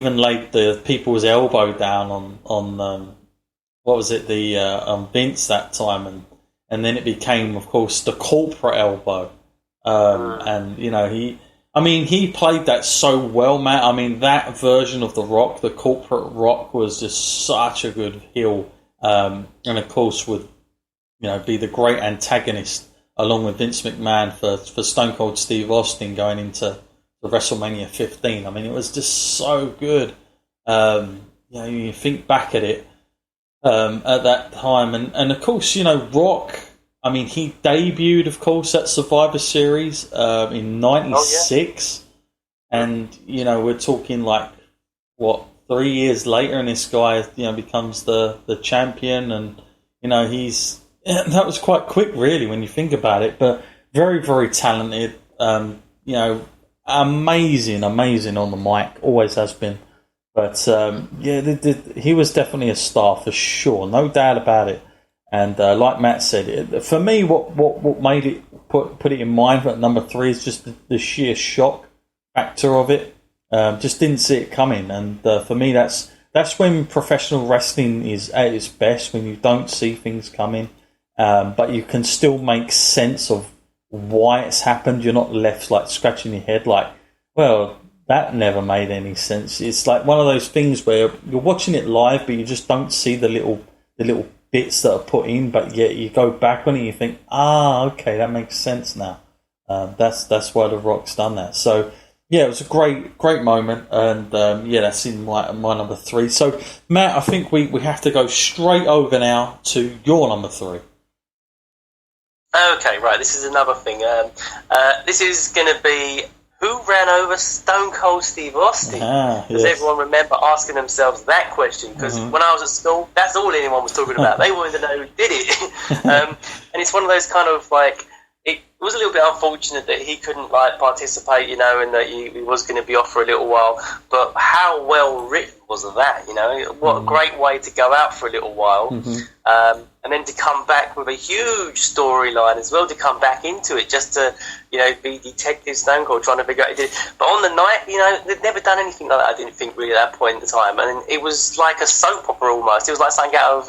even laid the people's elbow down on what was it, the on Vince that time, and then it became, of course, the corporate elbow. And he played that so well, Matt. I mean, that version of the Rock, the corporate Rock, was just such a good heel, and of course would be the great antagonist along with Vince McMahon for Stone Cold Steve Austin going into the WrestleMania 15. I mean, it was just so good. You think back at it at that time, and of course, Rock. I mean, he debuted, of course, at Survivor Series in '96, and we're talking like 3 years later, and this guy becomes the champion, and that was quite quick, really, when you think about it. But very, very talented. Amazing on the mic, always has been. But he was definitely a star for sure, no doubt about it. And like Matt said, for me, what made it put it in mind at number 3 is just the sheer shock factor of it. Just didn't see it coming, and for me, that's when professional wrestling is at its best, when you don't see things coming, but you can still make sense of why it's happened. You're not left like scratching your head, like, well, that never made any sense. It's like one of those things where you're watching it live, but you just don't see the little bits that are put in, but yet you go back on it and you think, okay, that makes sense now. That's why The Rock's done that. So yeah, it was a great moment, and that's in my number 3. So Matt, I think we have to go straight over now to your number 3. Okay, right. This is another thing. This is going to be who ran over Stone Cold Steve Austin? Does everyone remember asking themselves that question? Because when I was at school, that's all anyone was talking about. They wanted to know who did it. And it's one of those kind of like, it was a little bit unfortunate that he couldn't like participate, and that he was going to be off for a little while. But how well written was that? What a great way to go out for a little while. And then to come back with a huge storyline as well, to come back into it, just to, be Detective Stone Cold trying to figure out what he did. But on the night, they'd never done anything like that, I didn't think, really, at that point in time. And it was like a soap opera almost. It was like something out of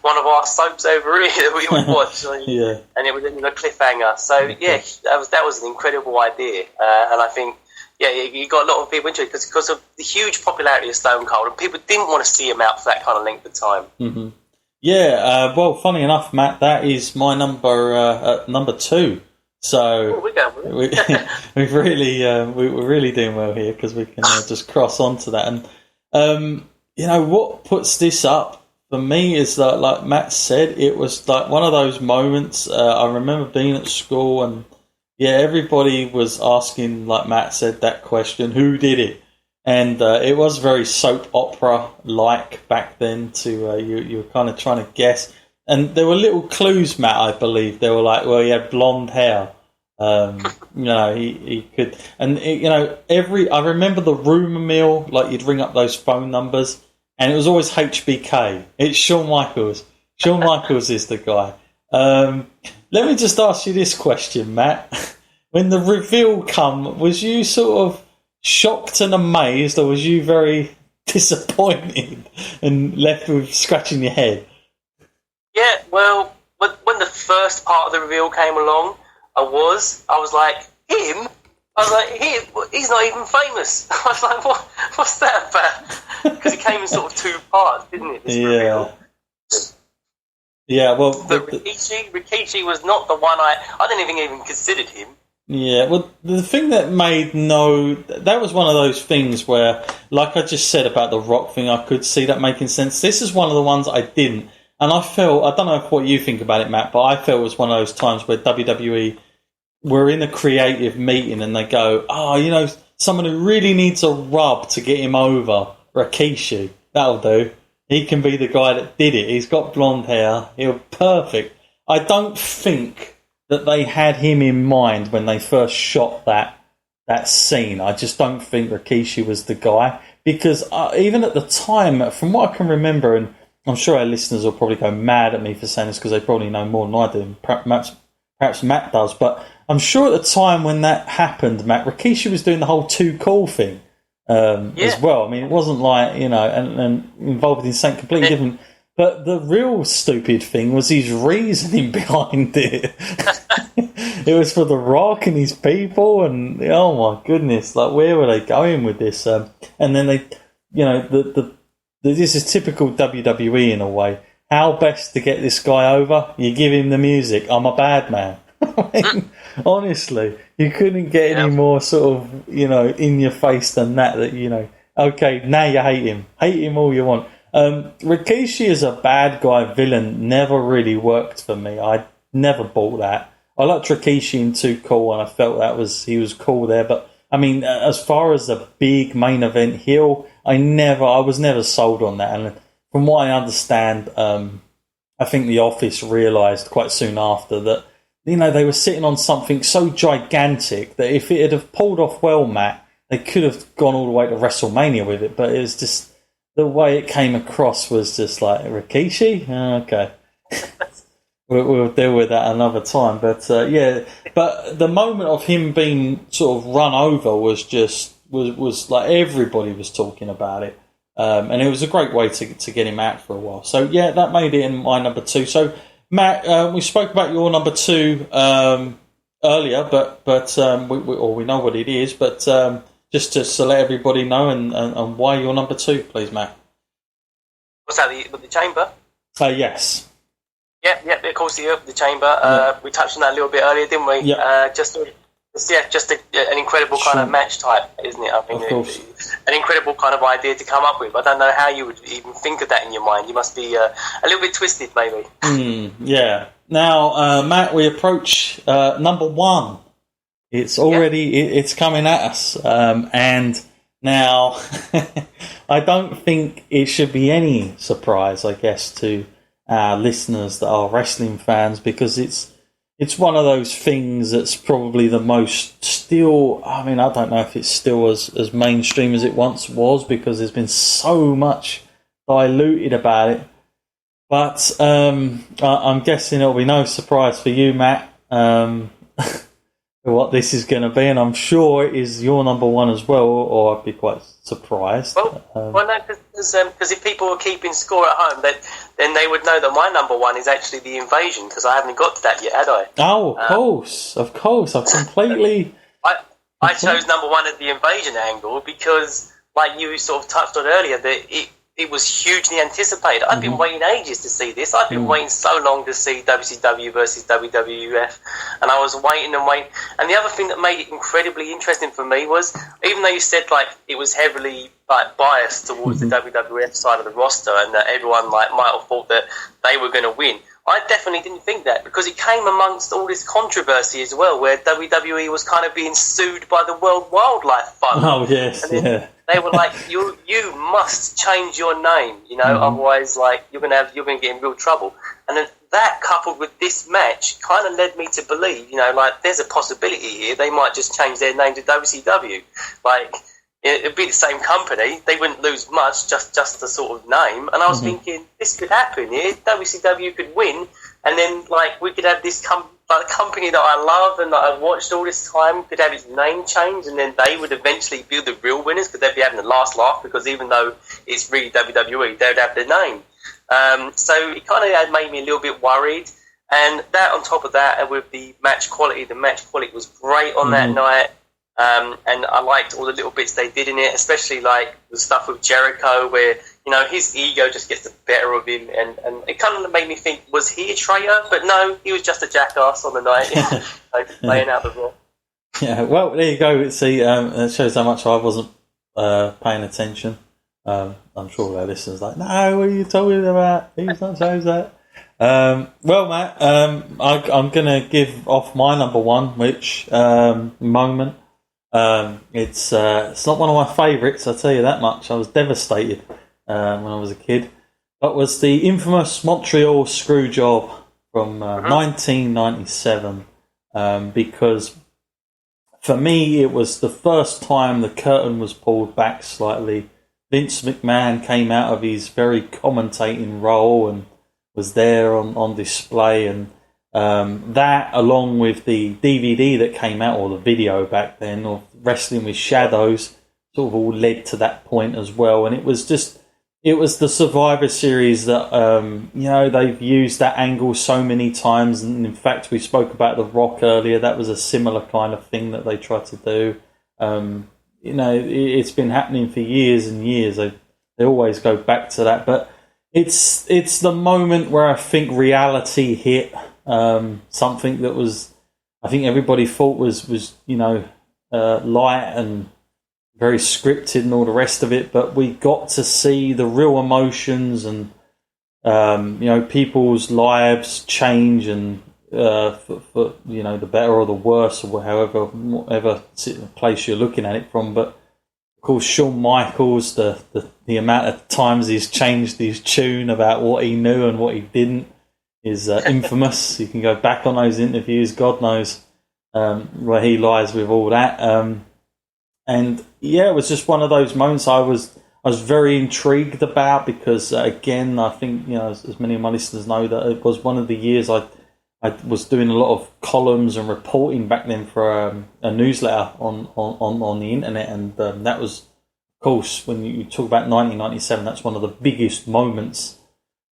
one of our soaps over here that we would watch. And it was a cliffhanger. So, that was an incredible idea. And I think, you got a lot of people into it because of the huge popularity of Stone Cold, and people didn't want to see him out for that kind of length of time. Yeah, well, funny enough, Matt, that is my number 2. So we're really doing well here, because we can just cross on to that. And what puts this up for me is that, like Matt said, it was like one of those moments. I remember being at school, and everybody was asking, like Matt said, that question: who did it? And it was very soap opera-like back then. To you were kind of trying to guess, and there were little clues, Matt. I believe they were like, well, he had blonde hair. He could, and I remember the rumor mill. Like, you'd ring up those phone numbers, and it was always HBK. It's Shawn Michaels. Shawn Michaels is the guy. Let me just ask you this question, Matt. When the reveal come, was you sort of shocked and amazed, or was you very disappointed and left with scratching your head? Yeah, well, when the first part of the reveal came along, I was like, him? I was like, he's not even famous. I was like, what's that about? Because it came in sort of 2 parts, didn't it, this reveal? Yeah, well... But Rikishi was not the one I didn't even considered him. Yeah, well, the thing that that was one of those things where, like I just said about the Rock thing, I could see that making sense. This is one of the ones I didn't. And I don't know what you think about it, Matt, but I felt it was one of those times where WWE were in a creative meeting and they go, someone who really needs a rub to get him over, Rikishi. That'll do. He can be the guy that did it. He's got blonde hair. He'll perfect. I don't think that they had him in mind when they first shot that scene. I just don't think Rikishi was the guy, because even at the time, from what I can remember, and I'm sure our listeners will probably go mad at me for saying this because they probably know more than I do, perhaps Matt does, but I'm sure at the time when that happened, Matt, Rikishi was doing the whole Too Cool thing. as well. I mean, it wasn't like, and involved in something completely different. But the real stupid thing was his reasoning behind it. It was for The Rock and his people, and oh my goodness, like where were they going with this? And then they, this is typical WWE in a way. How best to get this guy over? You give him the music. I'm a bad man. I mean, honestly, you couldn't get any more sort of, in your face than that. Okay, now you hate him. Hate him all you want. Rikishi as a bad guy villain never really worked for me. I never bought that. I liked Rikishi in Too Cool, and I felt he was cool there. But I mean, as far as a big main event heel, I was never sold on that. And from what I understand, I think the Office realised quite soon after that, they were sitting on something so gigantic that if it had have pulled off well, Matt, they could have gone all the way to WrestleMania with it. But it was just the way it came across was just like, Rikishi? Okay. We'll deal with that another time. But but the moment of him being sort of run over was like everybody was talking about it. And it was a great way to get him out for a while. So, yeah, that made it in my number 2. So, Matt, we spoke about your number 2 earlier, but we know what it is. But just to let everybody know and why you're number 2, please, Matt. What's that, with the Chamber? Yes. Yeah, of course, the Chamber. We touched on that a little bit earlier, didn't we? Yeah. Just an incredible kind of match type, isn't it? I think an incredible kind of idea to come up with. I don't know how you would even think of that in your mind. You must be a little bit twisted, maybe. Yeah. Now, Matt, we approach number 1. It's already it's coming at us, and now I don't think it should be any surprise, I guess, to our listeners that are wrestling fans, because it's one of those things that's probably the most still. I mean, I don't know if it's still as mainstream as it once was, because there's been so much diluted about it. But I'm guessing it'll be no surprise for you, Matt, what this is going to be, and I'm sure it is your number 1 as well, or I'd be quite surprised. Well, no, because if people were keeping score at home, then they would know that my number 1 is actually The Invasion, because I haven't got to that yet, had I? Oh, of course, I've completely... I chose number 1 at The Invasion angle because, like you sort of touched on earlier, that it was hugely anticipated. I've been waiting ages to see this. I've been waiting so long to see WCW versus WWF, and I was waiting and waiting. And the other thing that made it incredibly interesting for me was, even though you said like it was heavily like biased towards the WWF side of the roster, and that everyone like might have thought that they were going to win, I definitely didn't think that, because it came amongst all this controversy as well, where WWE was kind of being sued by the World Wildlife Fund. Oh yes, yeah. They were like, you must change your name, otherwise, like you're gonna get in real trouble. And then that, coupled with this match, kind of led me to believe, like there's a possibility here they might just change their name to WCW. Like it'd be the same company, they wouldn't lose much, just the sort of name. And I was thinking, this could happen here. WCW could win, and then like we could have this company that I love and that I've watched all this time could have its name changed, and then they would eventually be the real winners, because they'd be having the last laugh, because even though it's really WWE, they'd have their name. So it kind of had made me a little bit worried. And that, on top of that, and with the match quality was great on that night. And I liked all the little bits they did in it, especially like the stuff with Jericho, where his ego just gets the better of him, and it kind of made me think, was he a traitor? But no, he was just a jackass on the night, laying out the role. Yeah, well, there you go. See, it shows how much I wasn't paying attention. I'm sure our listeners like, no, what are you talking about? He's not chose that. Well, Matt, I'm going to give off my number 1, which moment. It's not one of my favourites, I'll tell you that much. I was devastated when I was a kid. That was the infamous Montreal Screwjob from 1997, because for me it was the first time the curtain was pulled back slightly. Vince McMahon came out of his very commentating role and was there on display, and that, along with the DVD that came out, or the video back then, of Wrestling with Shadows, sort of all led to that point as well. And it was the Survivor Series that, they've used that angle so many times. And in fact, we spoke about The Rock earlier. That was a similar kind of thing that they tried to do. It's been happening for years and years. They always go back to that. But it's the moment where I think reality hit, something that was, I think everybody thought was light and very scripted and all the rest of it, but we got to see the real emotions and people's lives change, and for the better or the worse, or whatever place you're looking at it from. But of course, Shawn Michaels, the amount of times he's changed his tune about what he knew and what he didn't is infamous. You can go back on those interviews, God knows where he lies with all that. And yeah, it was just one of those moments I was very intrigued about, because again, I think as many of my listeners know, that it was one of the years I was doing a lot of columns and reporting back then for a newsletter on the internet, and that was, of course, when you talk about 1997, that's one of the biggest moments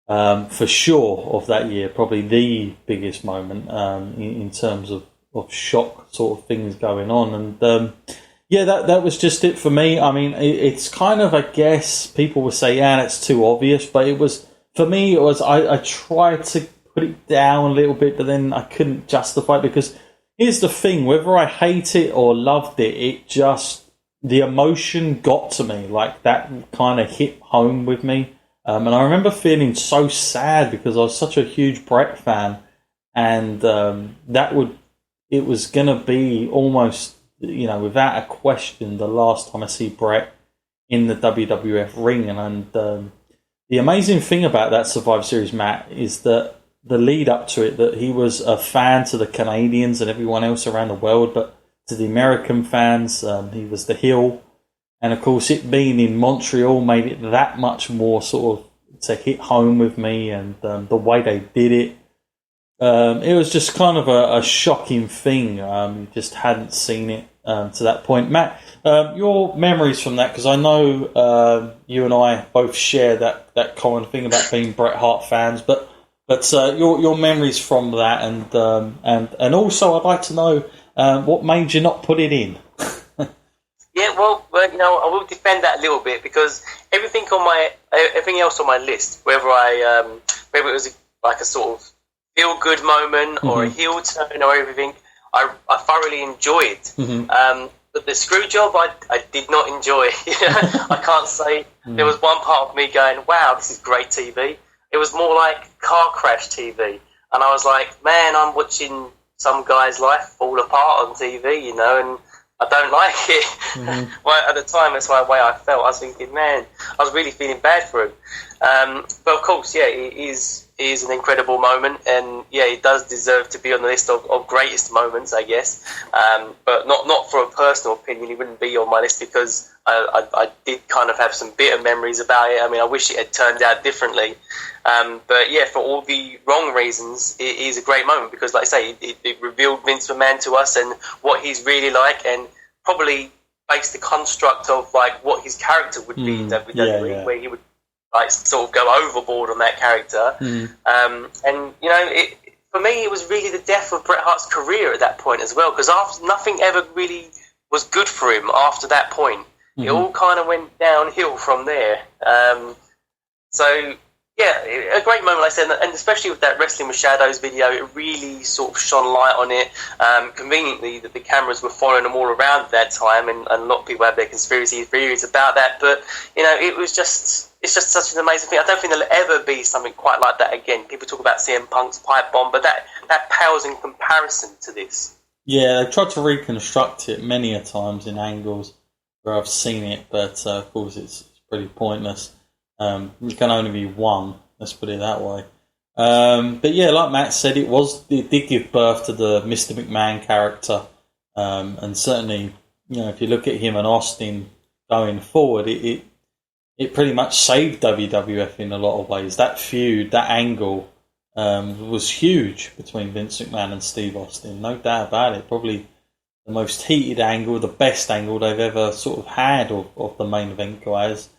for sure of that year, probably the biggest moment in terms of shock sort of things going on. And yeah, that was just it for me. I mean, it's kind of, I guess, people would say, yeah, that's too obvious. But it was, for me, it was, I tried to put it down a little bit, but then I couldn't justify it, because here's the thing, whether I hate it or loved it, the emotion got to me. Like, that kind of hit home with me. And I remember feeling so sad, because I was such a huge Bret fan. And it was going to be almost, without a question, the last time I see Bret in the WWF ring. And the amazing thing about that Survivor Series, Matt, is that the lead up to it, that he was a fan to the Canadians and everyone else around the world, but to the American fans, he was the heel. And of course, it being in Montreal made it that much more sort of to hit home with me, and the way they did it. It was just kind of a shocking thing. You just hadn't seen it to that point. Matt, your memories from that, because I know you and I both share that common thing about being Bret Hart fans, but your memories from that, and also I'd like to know what made you not put it in. Yeah, well, I will defend that a little bit, because everything else on my list, whether it was like a sort of feel-good moment or a heel turn or everything, I thoroughly enjoyed. But the screw job, I did not enjoy. I can't say there was one part of me going, wow, this is great TV. It was more like car crash TV. And I was like, man, I'm watching some guy's life fall apart on TV, and I don't like it. Well, at the time, that's the way I felt. I was thinking, man, I was really feeling bad for him. But of course, yeah, it is an incredible moment, and yeah, it does deserve to be on the list of greatest moments, I guess. But not for a personal opinion. It wouldn't be on my list, because I did kind of have some bitter memories about it. I mean, I wish it had turned out differently. But yeah, for all the wrong reasons, it is a great moment, because, like I say, it revealed Vince McMahon to us and what he's really like, and probably based the construct of like what his character would be in WWE, where he would like sort of go overboard on that character. And for me, it was really the death of Bret Hart's career at that point as well, because nothing ever really was good for him after that point. It all kind of went downhill from there. So yeah, a great moment, like I said, and especially with that Wrestling with Shadows video, it really sort of shone light on it. Conveniently, that the cameras were following them all around at that time, and a lot of people have their conspiracy theories about that. But it's just such an amazing thing. I don't think there'll ever be something quite like that again. People talk about CM Punk's pipe bomb, but that pales in comparison to this. Yeah, they tried to reconstruct it many a times in angles where I've seen it, but of course it's pretty pointless. It can only be one, let's put it that way. But yeah, like Matt said, it did give birth to the Mr. McMahon character, and certainly, if you look at him and Austin going forward, it pretty much saved WWF in a lot of ways. That feud, that angle, was huge between Vince McMahon and Steve Austin, no doubt about it. Probably most heated angle, the best angle they've ever sort of had of the main event guys.